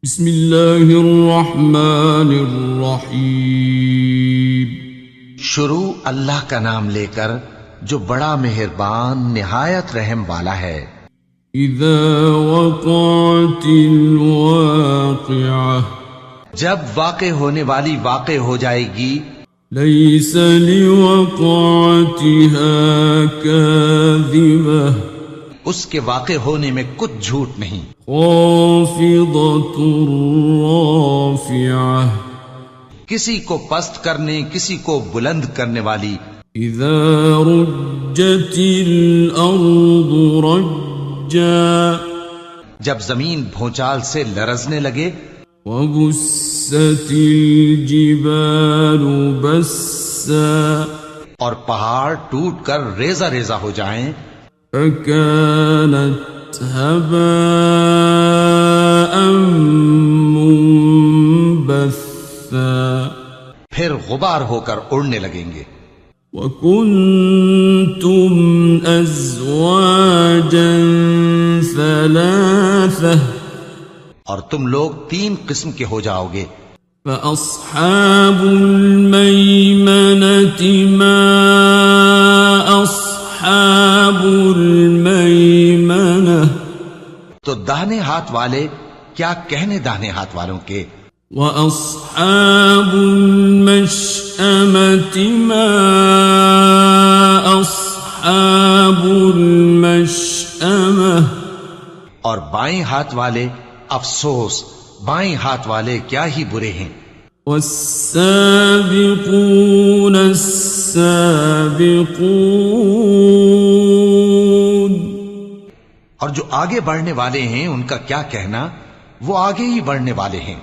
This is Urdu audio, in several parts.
بسم اللہ الرحمن الرحیم۔ شروع اللہ کا نام لے کر جو بڑا مہربان نہایت رحم والا ہے۔ اذا وقعت الواقعہ، جب واقع ہونے والی واقع ہو جائے گی، لیس لوقعتها کاذبہ، اس کے واقع ہونے میں کچھ جھوٹ نہیں۔ خافضۃ رافعہ، کسی کو پست کرنے کسی کو بلند کرنے والی۔ اذا رجت الارض رجا، جب زمین بھونچال سے لرزنے لگے، وبست الجبال بسا، اور پہاڑ ٹوٹ کر ریزہ ریزہ ہو جائیں، فكانت هباء منبثا، پھر غبار ہو کر اڑنے لگیں گے۔ وكنتم أزواجا ثلاثة، اور تم لوگ 3 قسم کے ہو جاؤ گے۔ فأصحاب الميمنة ما أصحاب الميمنة، تو داہنے ہاتھ والے کیا کہنے داہنے ہاتھ والوں کے۔ وأصحاب المشأمة ما أصحاب المشأمة، اور بائیں ہاتھ والے افسوس، بائیں ہاتھ والے کیا ہی برے ہیں۔ والسابقون السابقون، اور جو آگے بڑھنے والے ہیں ان کا کیا کہنا، وہ آگے ہی بڑھنے والے ہیں۔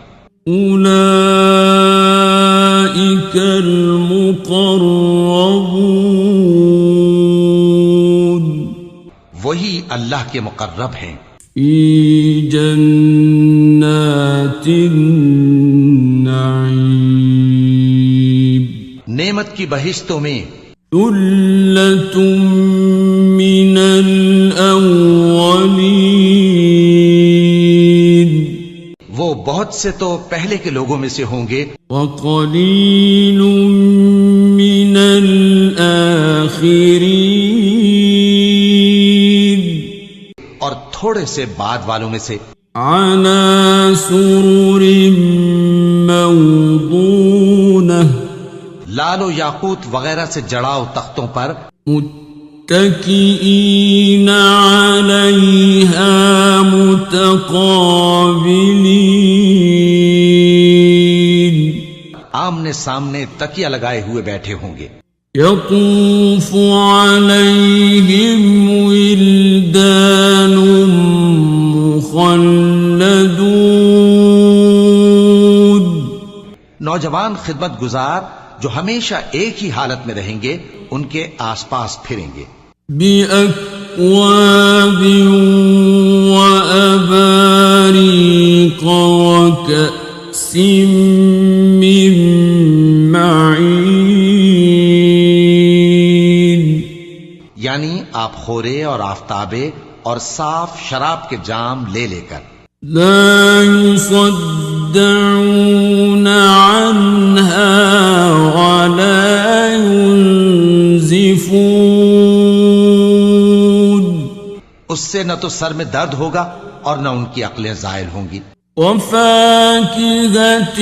اولئک المقربون، وہی اللہ کے مقرب ہیں، فی جنات النعیم، نعمت کی بہشتوں میں۔ ثلۃ من الاولین، وہ بہت سے تو پہلے کے لوگوں میں سے ہوں گے، وقلیل من الآخرین، اور تھوڑے سے بعد والوں میں سے۔ علی سرر موضونہ، لال و یاقوت وغیرہ سے جڑاؤ تختوں پر، متکئین علیہا متقابلین، آمنے سامنے تکیہ لگائے ہوئے بیٹھے ہوں گے۔ یطوف علیہم ولدان مخلدون، نوجوان خدمت گزار جو ہمیشہ ایک ہی حالت میں رہیں گے ان کے آس پاس پھریں گے۔ بِأَكْوَابٍ وَأَبَارِيقَ وَكَأْسٍ مِّن مَّعِينٍ، یعنی آپ خورے اور آفتابے اور صاف شراب کے جام لے لے کر۔ لا يصدعون عنها ولا ينزفون، اس سے نہ تو سر میں درد ہوگا اور نہ ان کی عقلیں زائل ہوں گی۔ وفاكهة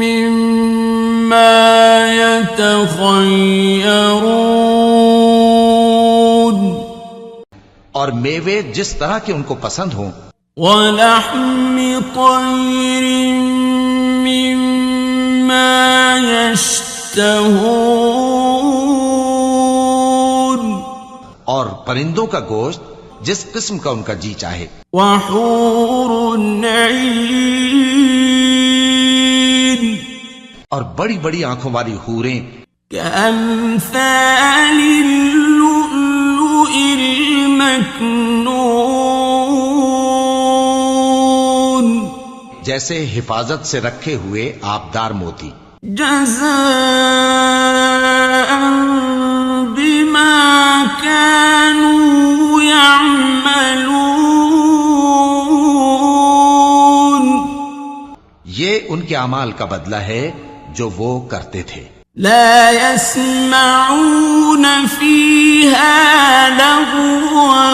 مما يتخيرون، اور میوے جس طرح کے ان کو پسند ہوں۔ ولحم طير مما يشتهون، اور پرندوں کا گوشت جس قسم کا ان کا جی چاہے۔ وحور عين، اور بڑی بڑی آنکھوں والی حوریں، كأمثال اللؤلؤ المكنون، جیسے حفاظت سے رکھے ہوئے آبدار موتی۔ جزاء بما كانوا يعملون، یہ ان کے اعمال کا بدلہ ہے جو وہ کرتے تھے. لا يسمعون فيها لغوا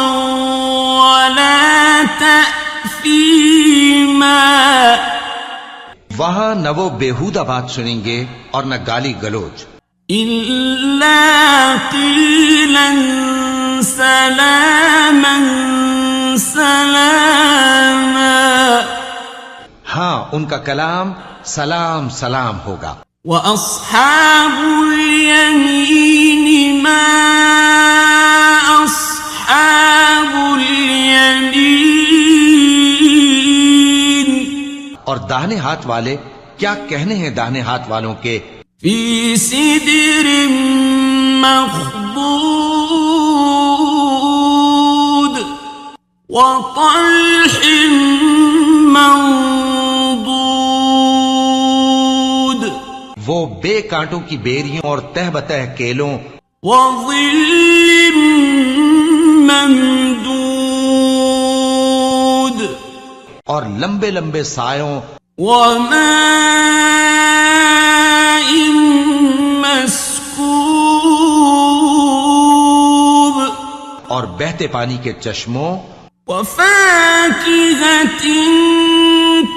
ولا تأثيما. وہاں نہ وہ بیہودہ بات سنیں گے اور نہ گالی گلوچ. إلا قيلا سلاما سلاما. ہاں ان کا کلام سلام سلام ہوگا. وأصحاب اليمين ما أصحاب اليمين. اور داہنے ہاتھ والے کیا کہنے ہیں داہنے ہاتھ والوں کے. في سدر مخضود وطلح منضود. وہ بے کانٹوں کی بیریوں اور تہ بتہ کیلوں وظل ممدود. اور لمبے لمبے سایوں وماء مسكوب. اور بہتے پانی کے چشموں وفاكهة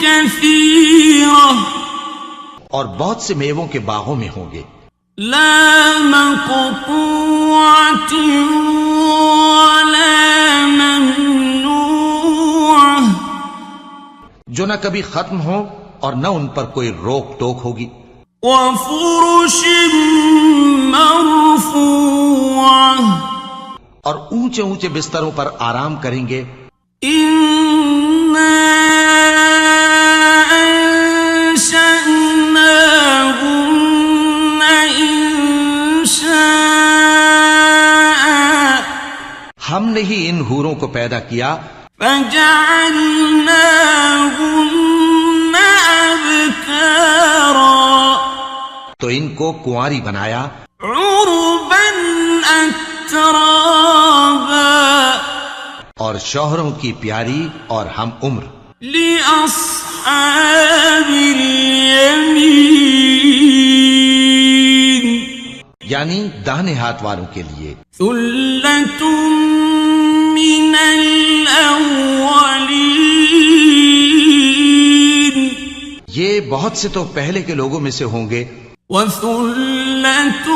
كثيرة. اور بہت سے میووں کے باغوں میں ہوں گے. لا مقطوعة ولا ممنوعة. جو نہ کبھی ختم ہو اور نہ ان پر کوئی روک ٹوک ہوگی. وفرش مرفوعة. اور اونچے اونچے بستروں پر آرام کریں گے. إنا أنشأناهن إنشاء. ہم نے ہی ان حوروں کو پیدا کیا فجعلناهن أبكارا. تو ان کو کنواری بنایا عربا أترابا. اور شوہروں کی پیاری اور ہم عمر. لأصحاب اليمين. یعنی داہنے ہاتھ والوں کے لیے. ثلة من الأولين. یہ بہت سے تو پہلے کے لوگوں میں سے ہوں گے. وثلة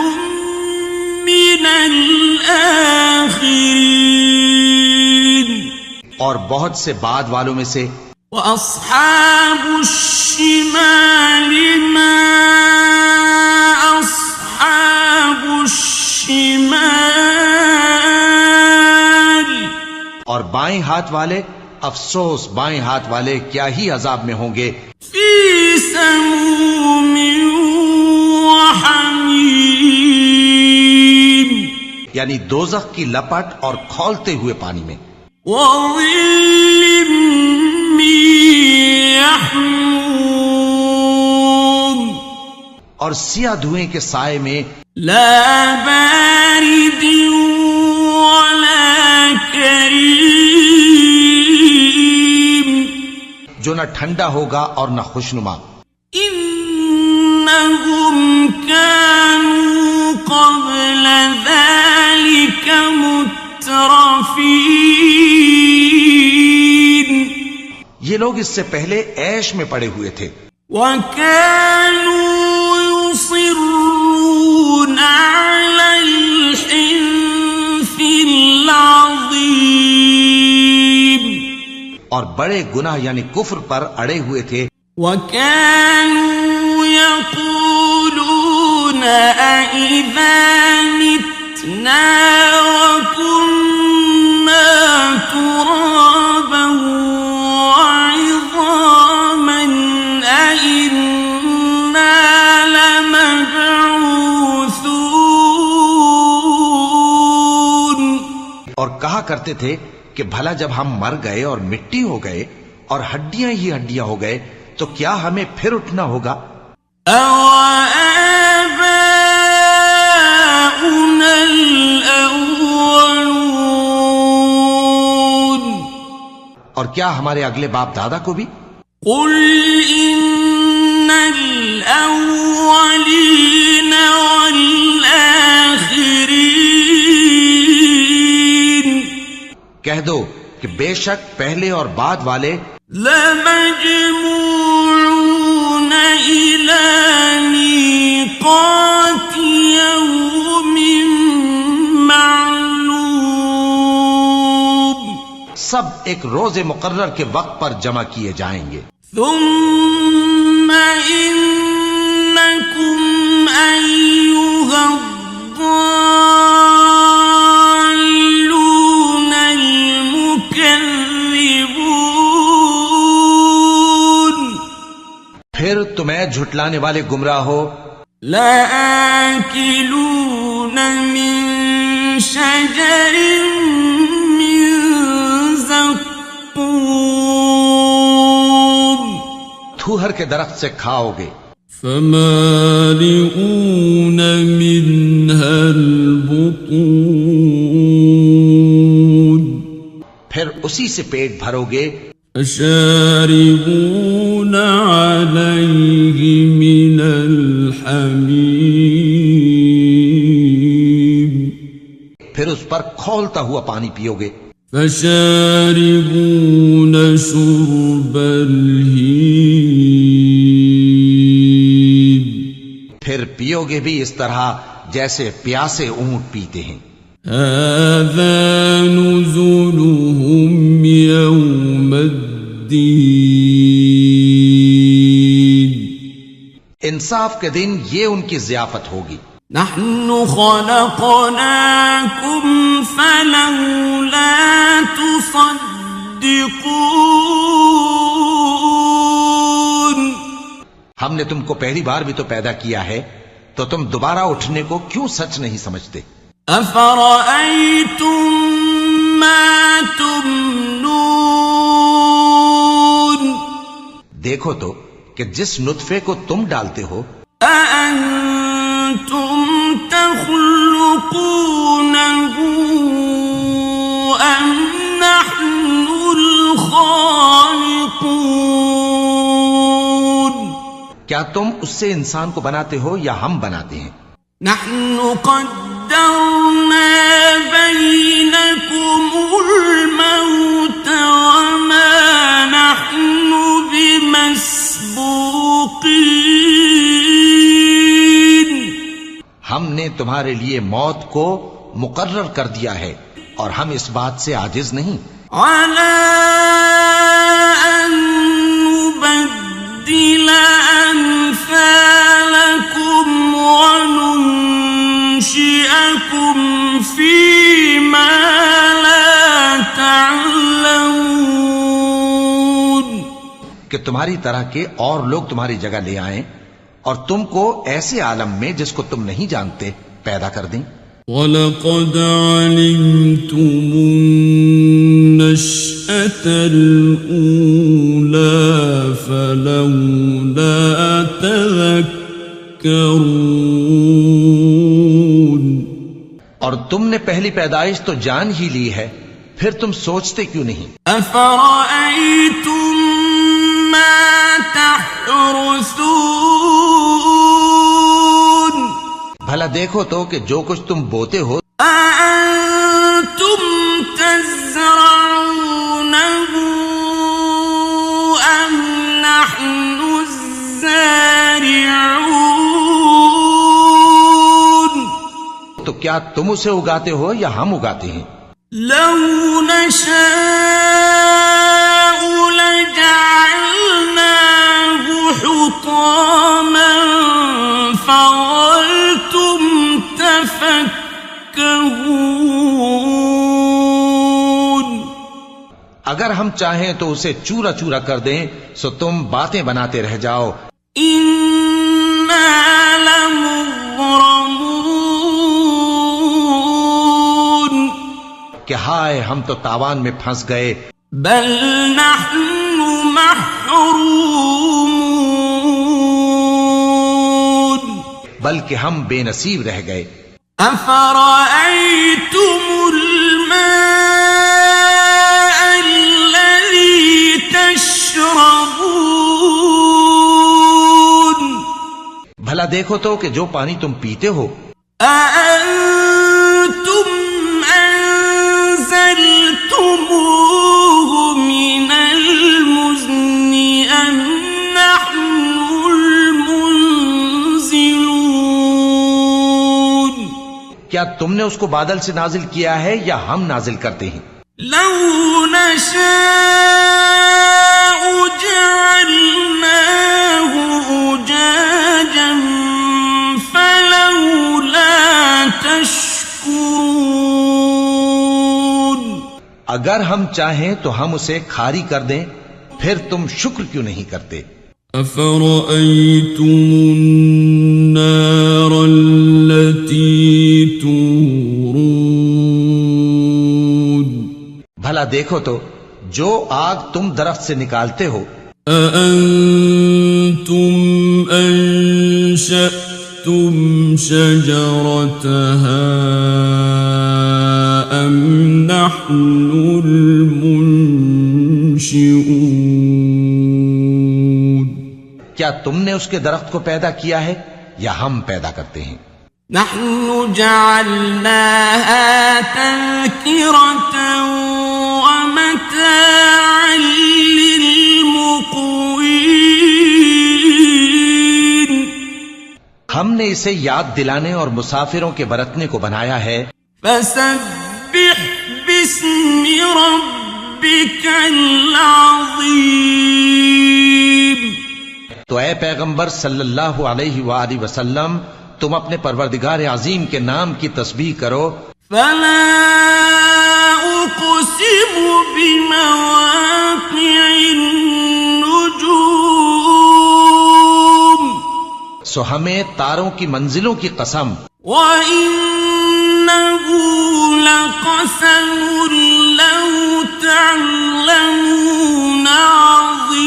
من الآخرين. اور بہت سے بعد والوں میں سے. وأصحاب الشمال ما أصحاب الشمال. اور بائیں ہاتھ والے افسوس بائیں ہاتھ والے کیا ہی عذاب میں ہوں گے. في سموم وحميم. یعنی دوزخ کی لپٹ اور کھولتے ہوئے پانی میں. وظل من يحموم. اور سیاہ دھوئیں کے سائے میں. لا بارد ولا كريم. جو نہ ٹھنڈا ہوگا اور نہ خوشنما. إنهم كانوا قبل ذلك مترفين. یہ لوگ اس سے پہلے عیش میں پڑے ہوئے تھے. وكانوا يصرون على الحنث العظيم. اور بڑے گناہ یعنی کفر پر اڑے ہوئے تھے. وكانوا يقولون أئذا متنا وكنا ترابا وعظاما أئنا لمبعوثون. اور کہا کرتے تھے کہ بھلا جب ہم مر گئے اور مٹی ہو گئے اور ہڈیاں ہی ہڈیاں ہو گئے تو کیا ہمیں پھر اٹھنا ہوگا. أَوَآبَاؤُنَا الْأَوَّلُونَ. اور کیا ہمارے اگلے باپ دادا کو بھی. قُلْ إِنَّ الأولين والآخرين کہہ دو کہ بے شک پہلے اور بعد والے لمجموعون إلى ميقات يوم معلوم سب ایک روز مقرر کے وقت پر جمع کیے جائیں گے. ثم إنكم أيها الضالون المكذبون پھر تمہیں جھٹلانے والے گمراہ ہو. لآكلون من شجر من زقوم تھوہر کے درخت سے کھاؤ گے. فمالئون منها البطون پھر اسی سے پیٹ بھرو گے. فشاربون عليه من الحميم پھر اس پر کھولتا ہوا پانی پیو گے. فشاربون شرب الهيم پھر پیو گے بھی اس طرح جیسے پیاسے اونٹ پیتے ہیں. هذا نزلهم يوم الدين انصاف کے دن یہ ان کی ضیافت ہوگی. نحن خلقناكم فلولا تصدقون ہم نے تم کو پہلی بار بھی تو پیدا کیا ہے تو تم دوبارہ اٹھنے کو کیوں سچ نہیں سمجھتے. أفرأيتم ما تمنون دیکھو تو کہ جس نطفے کو تم ڈالتے ہو أأنتم تخلقونه أم نحن الخالقون کیا تم اس سے انسان کو بناتے ہو یا ہم بناتے ہیں. نحن قدرنا بينكم الموت وما نحن بمسبوقين ہم نے تمہارے لیے موت کو مقرر کر دیا ہے اور ہم اس بات سے عاجز نہیں. على أن نبدل أمثالكم وننشئكم فيما لا تعلمون کہ تمہاری طرح کے اور لوگ تمہاری جگہ لے آئیں اور تم کو ایسے عالم میں جس کو تم نہیں جانتے پیدا کر دیں. وَلَقَدْ عَلِمْتُمُ النَّشْأَةَ الْأُولَى فَلَوْلَا تَذَكَّرُونَ اور تم نے پہلی پیدائش تو جان ہی لی ہے پھر تم سوچتے کیوں نہیں. أَفَرَأَيْتُم مَّا تَحْرُثُونَ بھلا دیکھو تو کہ جو کچھ تم بوتے ہو أَأَنتُمْ تَزْرَعُونَهُ أَمْ نَحْنُ الزَّارِعُونَ تو کیا تم اسے اگاتے ہو یا ہم اگاتے ہیں. لَوْ نَشَاءُ لَجَعَلْنَاهُ حُطَامًا فَظَلْتُمْ تَفَكَّهُونَ اگر ہم چاہیں تو اسے چورا چورا کر دیں سو تم باتیں بناتے رہ جاؤ. إِنَّا لَمُغْرَمُونَ کہ ہائے ہم تو تاوان میں پھنس گئے. بل نحن محرومون بلکہ ہم بے نصیب رہ گئے. أفرأيتم الماء الذي تشربون بھلا دیکھو تو کہ جو پانی تم پیتے ہو أأنتم أنزلتموه من المزن أم نحن المنزلون کیا تم نے اس کو بادل سے نازل کیا ہے یا ہم نازل کرتے ہیں؟ لو نشاء جعلناه أجاجا فلولا تشكرون اگر ہم چاہیں تو ہم اسے کھاری کر دیں، پھر تم شکر کیوں نہیں کرتے؟ أفرأيتم النار التي تورون بھلا دیکھو تو جو آگ تم درخت سے نکالتے ہو أأنتم أنشأتم شجرتها أم نحن المنشئون کیا تم نے اس کے درخت کو پیدا کیا ہے یا ہم پیدا کرتے ہیں؟ نحن جعلناها تذكرة ومتاعا للمقوين ہم نے اسے یاد دلانے اور مسافروں کے برتنے کو بنایا ہے۔ فسبح باسم ربك العظيم تو اے پیغمبر صلی اللہ علیہ وآلہ وسلم تم اپنے پروردگار عظیم کے نام کی تسبیح کرو۔ فلا أقسم بمواقع النجوم سو ہمیں تاروں کی منزلوں کی قسم، وَإِنَّهُ لَقَسَمٌ لَوْ تَعْلَمُونَ عَظِيمٌ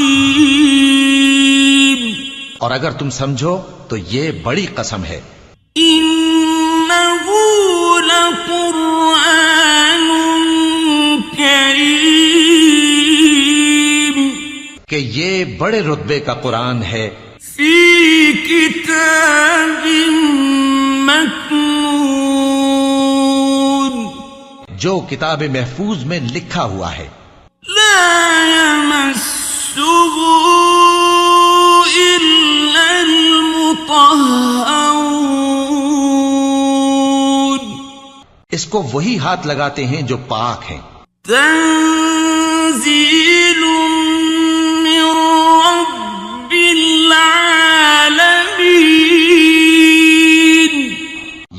اور اگر تم سمجھو تو یہ بڑی قسم ہے۔ إِنَّهُ لَقُرْآنٌ كَرِيمٌ کہ یہ بڑے رتبے کا قرآن ہے، فِي كِتَابٍ مَّكْنُونٍ جو کتاب محفوظ میں لکھا ہوا ہے، لا يمسه إلا المطهرون اس کو وہی ہاتھ لگاتے ہیں جو پاک ہیں۔ تنزيل من رب العالمين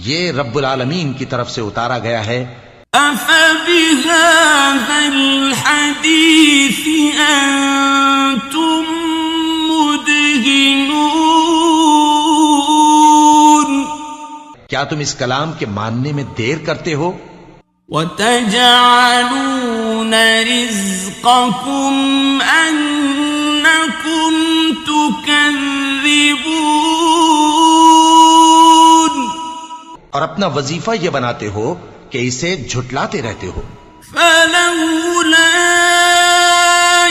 یہ رب العالمین کی طرف سے اتارا گیا ہے۔ أفبهذا الحديث أنتم مدهنون کیا تم اس کلام کے ماننے میں دیر کرتے ہو؟ وتجعلون رزقكم أنكم تكذبون اور اپنا وظیفہ یہ بناتے ہو کہ اسے جھٹلاتے رہتے ہو۔ فلولا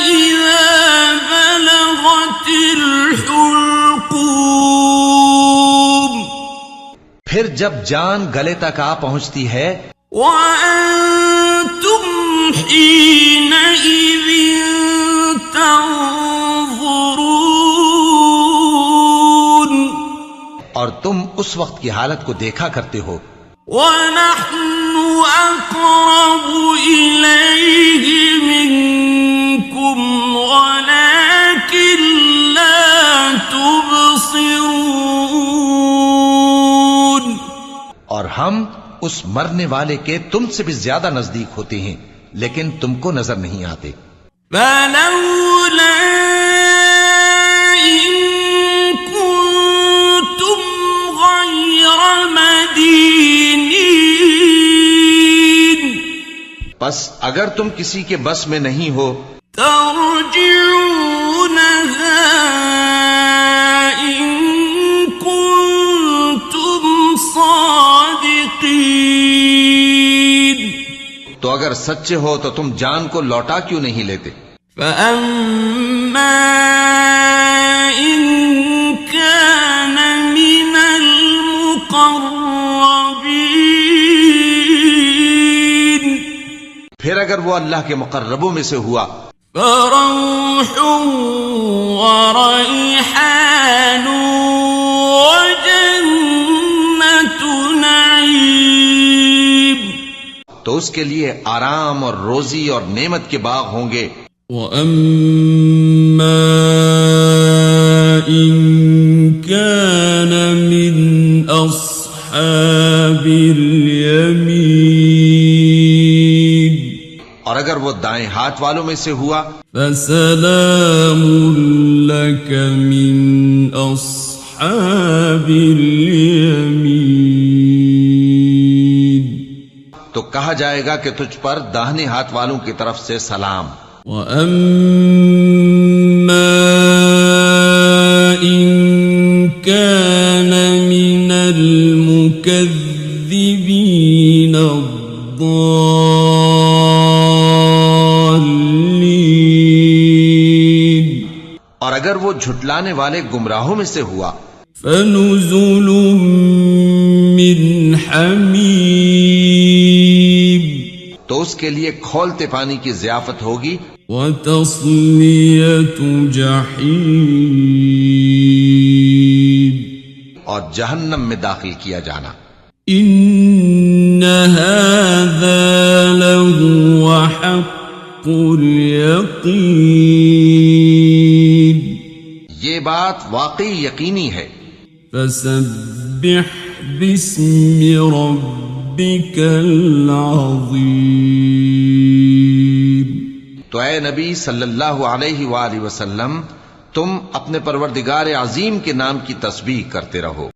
إذا بلغت الحلقوم پھر جب جان گلے تک آ پہنچتی ہے، وأنتم حينئذ تنظرون اور تم اس وقت کی حالت کو دیکھا کرتے ہو، ونحن أقرب إليه منكم ولكن لا تبصرون اور ہم اس مرنے والے کے تم سے بھی زیادہ نزدیک ہوتے ہیں لیکن تم کو نظر نہیں آتے۔ فلولا إن كنتم غير مدينين بس اگر تم کسی کے بس میں نہیں ہو ترجعونها إن كنتم صادقين تو اگر سچے ہو تو تم جان کو لوٹا کیوں نہیں لیتے؟ فأما إن كان من اگر وہ اللہ کے مقربوں میں سے ہوا فروح وريحان وجنة نعيم، تو اس کے لیے آرام اور روزی اور نعمت کے باغ ہوں گے. وَأَمَّا إِن كَانَ مِنْ أَصْحَابِ الْيَمِينِ، اور اگر وہ دائیں ہاتھ والوں میں سے ہوا فَسَلَامٌ لَكَ مِنْ أَصْحَابِ الْيَمِينِ، تو کہا جائے گا کہ تجھ پر داہنے ہاتھ والوں کی طرف سے سلام. وَأَمَّا إِن كَانَ مِنَ الْمُكَذِّبِينَ الضَّالِّينَ، اور اگر وہ جھٹلانے والے گمراہوں میں سے ہوا فَنُزُلٌ مِّنْ حَمِيمٍ، تو اس کے لیے کھولتے پانی کی ضیافت ہوگی. وَتَصْلِيَةُ جَحِيمٍ، اور جہنم میں داخل کیا جانا. إِنَّ هَذَا لَهُوَ حَقُّ الْيَقِينِ، یہ بات واقعی یقینی ہے. فَسَبِّحْ بِاسْمِ رَبِّكَ الْعَظِيمِ، تو اے نبی صلی اللہ علیہ وآلہ وسلم تم اپنے پروردگار عظیم کے نام کی تسبیح کرتے رہو.